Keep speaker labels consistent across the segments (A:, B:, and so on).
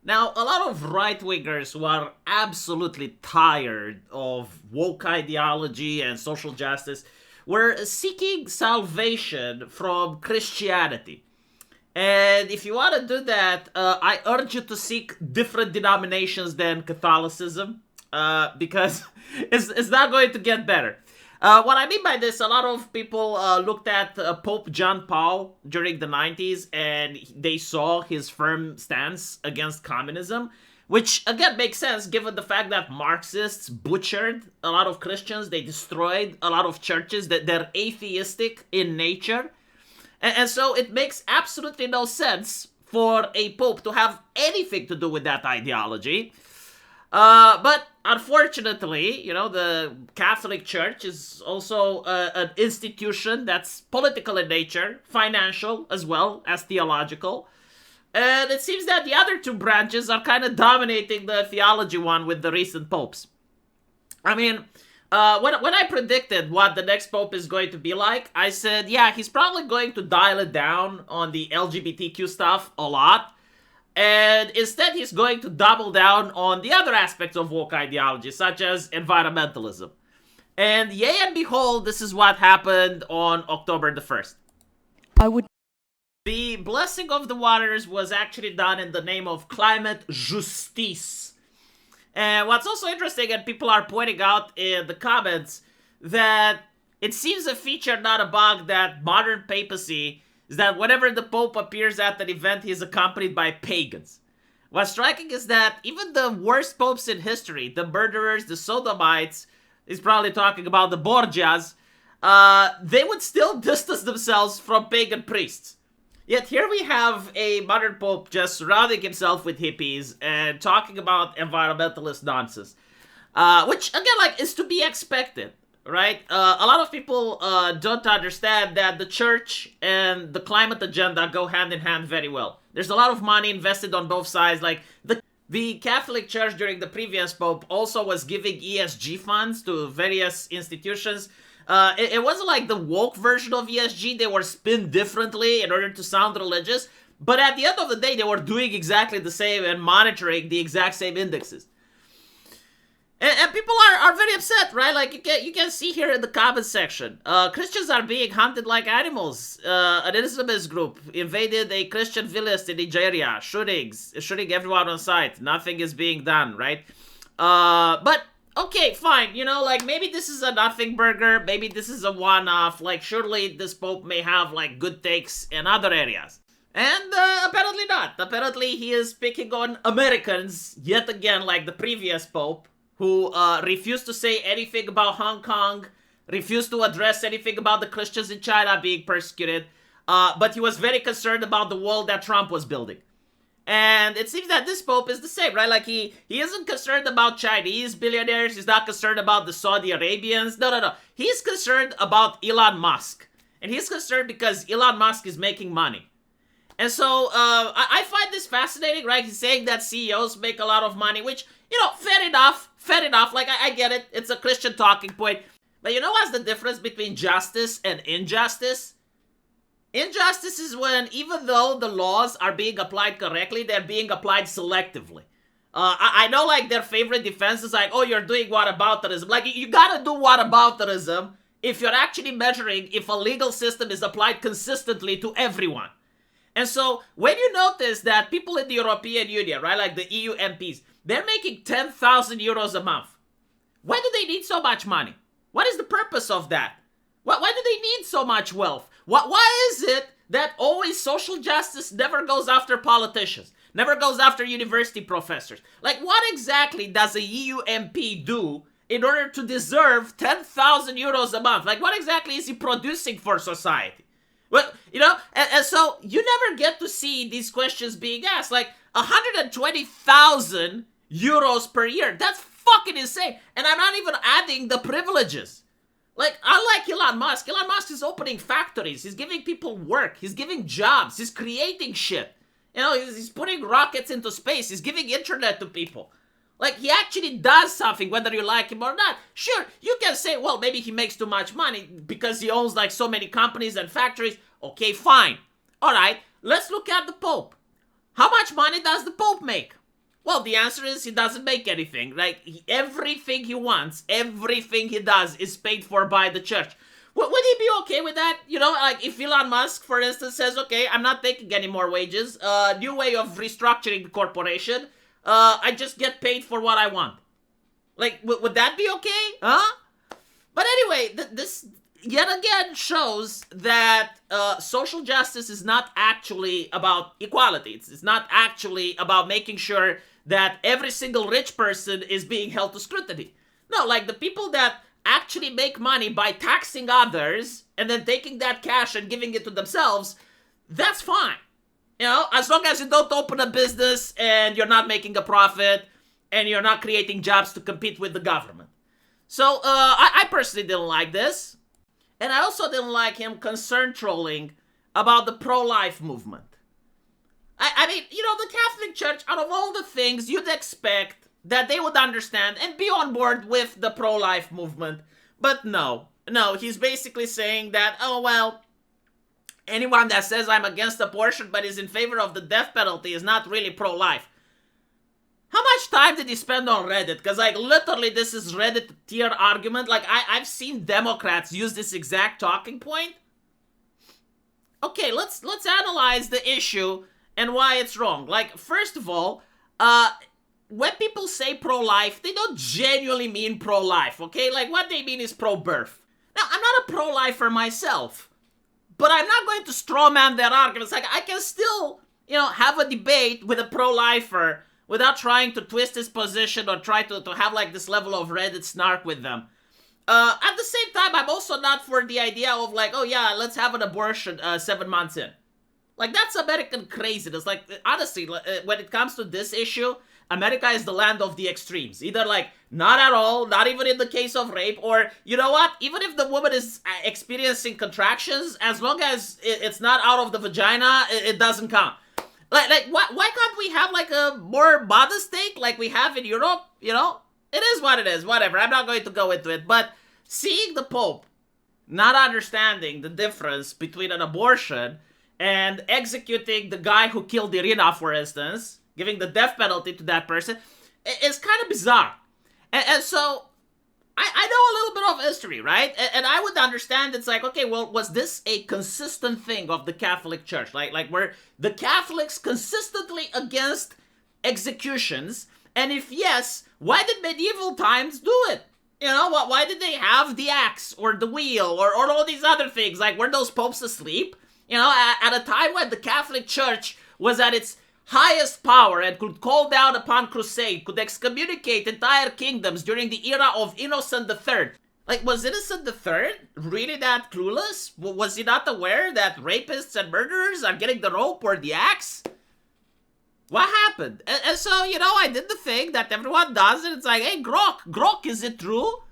A: Now, a lot of right-wingers who are absolutely tired of woke ideology and social justice were seeking salvation from Christianity. And if you want to do that, I urge you to seek different denominations than Catholicism, because it's not going to get better. What I mean by this, a lot of people looked at Pope John Paul during the 90s and they saw his firm stance against communism, which again makes sense given the fact that Marxists butchered a lot of Christians, they destroyed a lot of churches, that they're atheistic in nature. And so it makes absolutely no sense for a pope to have anything to do with that ideology. But unfortunately, the Catholic Church is also an institution that's political in nature, financial as well as theological. And it seems that the other two branches are kind of dominating the theology one with the recent popes. I mean, when I predicted what the next pope is going to be like, I said, yeah, he's probably going to dial it down on the LGBTQ stuff a lot. And instead, he's going to double down on the other aspects of woke ideology, such as environmentalism. And yay and behold, this is what happened on October the 1st. The blessing of the waters was actually done in the name of climate justice. And what's also interesting, and people are pointing out in the comments, that it seems a feature, not a bug, that modern papacy is that whenever the Pope appears at an event, he is accompanied by pagans. What's striking is that even the worst popes in history, the murderers, the sodomites, he's probably talking about the Borgias, they would still distance themselves from pagan priests. Yet here we have a modern pope just surrounding himself with hippies and talking about environmentalist nonsense. Which, again, is to be expected, right? A lot of people don't understand that the church and the climate agenda go hand in hand very well. There's a lot of money invested on both sides. The Catholic Church during the previous pope also was giving ESG funds to various institutions. It wasn't like the woke version of ESG. They were spun differently in order to sound religious. But at the end of the day, they were doing exactly the same and monitoring the exact same indexes. And people are very upset, right? You can see here in the comments section. Christians are being hunted like animals. An Islamist group invaded a Christian village in Nigeria. Shooting everyone on sight. Nothing is being done, right? But okay, fine. Maybe this is a nothing burger. Maybe this is a one-off. Surely this pope may have, good takes in other areas. And apparently not. Apparently he is picking on Americans, yet again, like the previous pope, who refused to say anything about Hong Kong, refused to address anything about the Christians in China being persecuted, but he was very concerned about the wall that Trump was building. And it seems that this pope is the same, right? He isn't concerned about Chinese billionaires. He's not concerned about the Saudi Arabians. No. He's concerned about Elon Musk. And he's concerned because Elon Musk is making money. And so I find this fascinating, right? He's saying that CEOs make a lot of money, which, fair enough. I get it. It's a Christian talking point. But what's the difference between justice and injustice? Injustice is when, even though the laws are being applied correctly, they're being applied selectively. I know, their favorite defense is oh, you're doing whatabouterism. You gotta do whatabouterism if you're actually measuring if a legal system is applied consistently to everyone. And so, when you notice that people in the European Union, right, the EU MPs, they're making 10,000 euros a month. Why do they need so much money? What is the purpose of that? Why do they need so much wealth? Why is it that always social justice never goes after politicians, never goes after university professors? What exactly does a EU MP do in order to deserve 10,000 euros a month? What exactly is he producing for society? Well, and so you never get to see these questions being asked. 120,000 euros per year. That's fucking insane. And I'm not even adding the privileges. Unlike Elon Musk is opening factories. He's giving people work. He's giving jobs. He's creating shit. He's putting rockets into space. He's giving internet to people. He actually does something, whether you like him or not. Sure, you can say, well, maybe he makes too much money because he owns, so many companies and factories. Okay, fine. All right, let's look at the Pope. How much money does the Pope make? Well, the answer is he doesn't make anything. Like, everything he wants, everything he does is paid for by the church. Would he be okay with that? You know, like if Elon Musk, for instance, says, okay, I'm not taking any more wages, new way of restructuring the corporation, I just get paid for what I want. Like, would that be okay? Huh? But anyway, this yet again shows that social justice is not actually about equality. It's not actually about making sure that every single rich person is being held to scrutiny. No, like the people that actually make money by taxing others and then taking that cash and giving it to themselves, that's fine. You know, as long as you don't open a business and you're not making a profit and you're not creating jobs to compete with the government. So, I personally didn't like this. And I also didn't like him concern trolling about the pro-life movement. I mean, you know, the Catholic Church, out of all the things you'd expect that they would understand and be on board with the pro-life movement. But no, he's basically saying that, oh, well, anyone that says I'm against abortion but is in favor of the death penalty is not really pro-life. How much time did he spend on Reddit? Because, like, literally this is Reddit tier argument. Like, I've seen Democrats use this exact talking point. Okay, let's analyze the issue and why it's wrong. Like, first of all, when people say pro-life, they don't genuinely mean pro-life, okay? Like, what they mean is pro-birth. Now, I'm not a pro-lifer myself, but I'm not going to strawman their arguments. Like, I can still, you know, have a debate with a pro-lifer without trying to twist his position or try to have, like, this level of Reddit snark with them. At the same time, I'm also not for the idea of, like, oh, yeah, let's have an abortion 7 months in. Like, that's American craziness. Like, honestly, when it comes to this issue, America is the land of the extremes. Either, like, not at all, not even in the case of rape, or, you know what, even if the woman is experiencing contractions, as long as it's not out of the vagina, it doesn't count. Like, why can't we have, like, a more modest take like we have in Europe, you know? It is what it is, whatever, I'm not going to go into it, but seeing the Pope not understanding the difference between an abortion and executing the guy who killed Irina, for instance, giving the death penalty to that person, is kind of bizarre. And so, I know a little bit of history, right? And I would understand it's like, okay, well, was this a consistent thing of the Catholic Church? Like were the Catholics consistently against executions? And if yes, why did medieval times do it? You know, why did they have the axe or the wheel or all these other things? Like, were those popes asleep? You know, at a time when the Catholic Church was at its highest power and could call down upon crusade, could excommunicate entire kingdoms during the era of Innocent III. Like, was Innocent III really that clueless? Was he not aware that rapists and murderers are getting the rope or the axe? What happened? And so, you know, I did the thing that everyone does, and it's like, hey, Grok, is it true?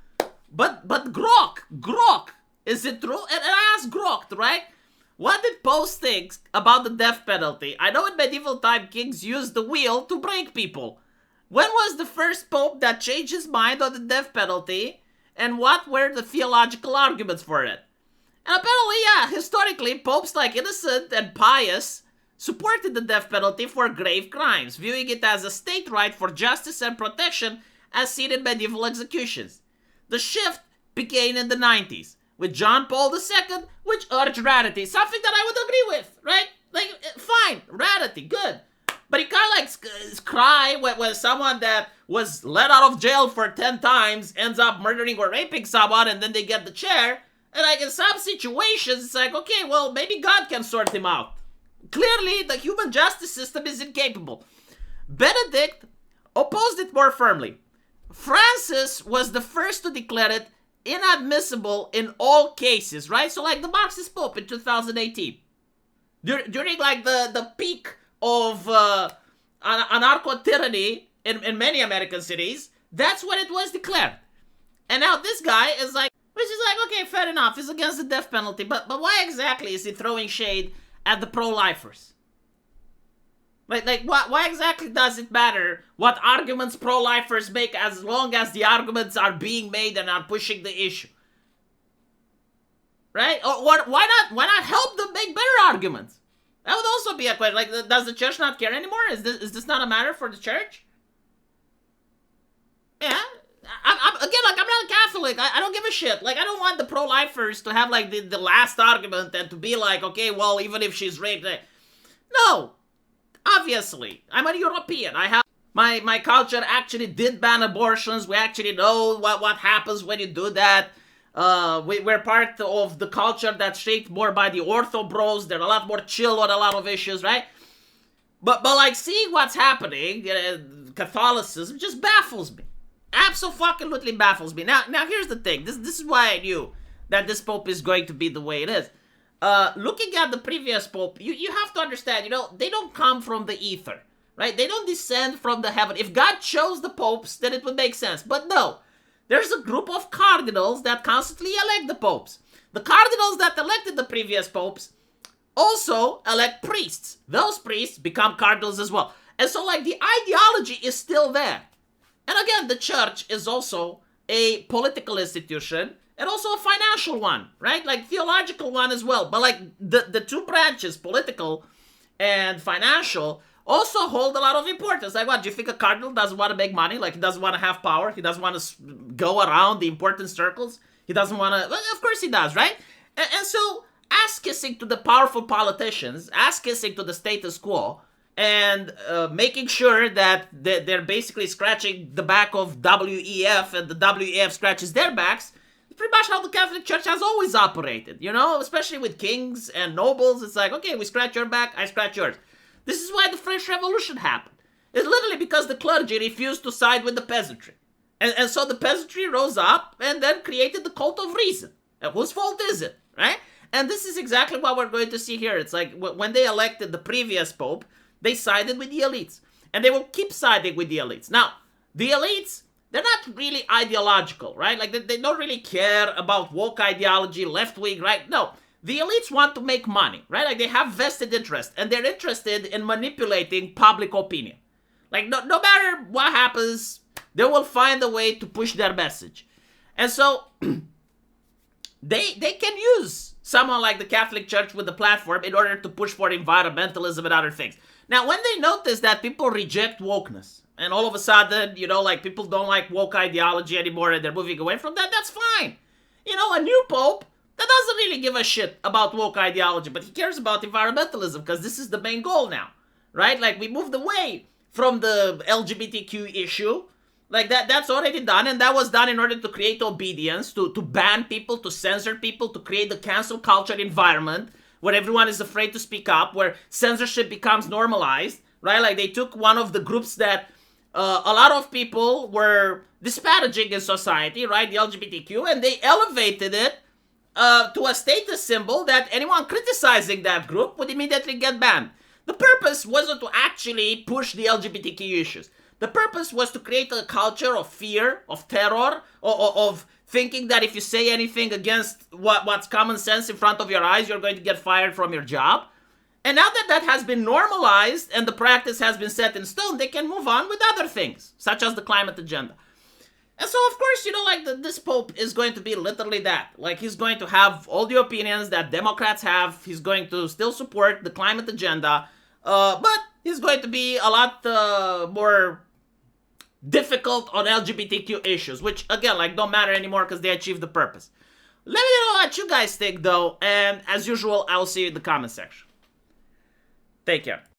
A: But Grok, is it true? And I asked Grok, right? What did Pope think about the death penalty? I know in medieval time, kings used the wheel to break people. When was the first pope that changed his mind on the death penalty? And what were the theological arguments for it? And apparently, yeah, historically, popes like Innocent and Pius supported the death penalty for grave crimes, viewing it as a state right for justice and protection as seen in medieval executions. The shift began in the 90s. With John Paul II, which urged rarity. Something that I would agree with, right? Like, fine, rarity, good. But you can't, like, cry when someone that was let out of jail for 10 times ends up murdering or raping someone and then they get the chair. And, like, in some situations, it's like, okay, well, maybe God can sort him out. Clearly, the human justice system is incapable. Benedict opposed it more firmly. Francis was the first to declare it inadmissible in all cases, right? So, like, the Marxist Pope in 2018. During, like, the peak of anarcho-tyranny in many American cities, that's when it was declared. And now this guy is like, which is like, okay, fair enough, he's against the death penalty, but why exactly is he throwing shade at the pro-lifers? Like, why exactly does it matter what arguments pro-lifers make as long as the arguments are being made and are pushing the issue? Right? Or why not help them make better arguments? That would also be a question. Like, does the church not care anymore? Is this not a matter for the church? Yeah. Again, like, I'm not a Catholic. I don't give a shit. Like, I don't want the pro-lifers to have, like, the last argument and to be like, okay, well, even if she's raped. No. Obviously. I'm a European. I have. My culture actually did ban abortions. We actually know what happens when you do that. We're part of the culture that's shaped more by the ortho bros. They're a lot more chill on a lot of issues, right? But like, seeing what's happening, Catholicism just baffles me. Absolutely baffles me. Now here's the thing. This is why I knew that this pope is going to be the way it is. Looking at the previous pope, you have to understand, they don't come from the ether, right? They don't descend from the heaven. If God chose the popes, then it would make sense. But no, there's a group of cardinals that constantly elect the popes. The cardinals that elected the previous popes also elect priests. Those priests become cardinals as well. And so, like, the ideology is still there. And again, the church is also a political institution and also a financial one, right? Like, theological one as well. But, like, the two branches, political and financial, also hold a lot of importance. Like, what, do you think a cardinal doesn't want to make money? Like, he doesn't want to have power? He doesn't want to go around the important circles? He doesn't want to... Well, of course he does, right? And so, ass-kissing to the powerful politicians, ass-kissing to the status quo, and making sure that they're basically scratching the back of WEF and the WEF scratches their backs, is pretty much how the Catholic Church has always operated, especially with kings and nobles. It's like, okay, we scratch your back, I scratch yours. This is why the French Revolution happened. It's literally because the clergy refused to side with the peasantry. And so the peasantry rose up and then created the cult of reason. And whose fault is it, right? And this is exactly what we're going to see here. It's like when they elected the previous pope, they sided with the elites. And they will keep siding with the elites. Now, the elites, they're not really ideological, right? Like, they don't really care about woke ideology, left-wing, right? No. The elites want to make money, right? Like, they have vested interest. And they're interested in manipulating public opinion. Like, no matter what happens, they will find a way to push their message. And so, they can use someone like the Catholic Church with the platform in order to push for environmentalism and other things. Now, when they notice that people reject wokeness, and all of a sudden, like, people don't like woke ideology anymore and they're moving away from that, that's fine. A new pope that doesn't really give a shit about woke ideology, but he cares about environmentalism because this is the main goal now, right? Like, we moved away from the LGBTQ issue. Like, that's already done, and that was done in order to create obedience, to ban people, to censor people, to create the cancel culture environment where everyone is afraid to speak up, where censorship becomes normalized, right? Like, they took one of the groups that a lot of people were disparaging in society, right? The LGBTQ, and they elevated it to a status symbol that anyone criticizing that group would immediately get banned. The purpose wasn't to actually push the LGBTQ issues. The purpose was to create a culture of fear, of terror, of thinking that if you say anything against what's common sense in front of your eyes, you're going to get fired from your job. And now that has been normalized and the practice has been set in stone, they can move on with other things, such as the climate agenda. And so, of course, this pope is going to be literally that. Like, he's going to have all the opinions that Democrats have. He's going to still support the climate agenda. But he's going to be a lot more difficult on LGBTQ issues, which, again, like, don't matter anymore because they achieved the purpose. Let me know what you guys think, though. And as usual, I will see you in the comment section. Take care.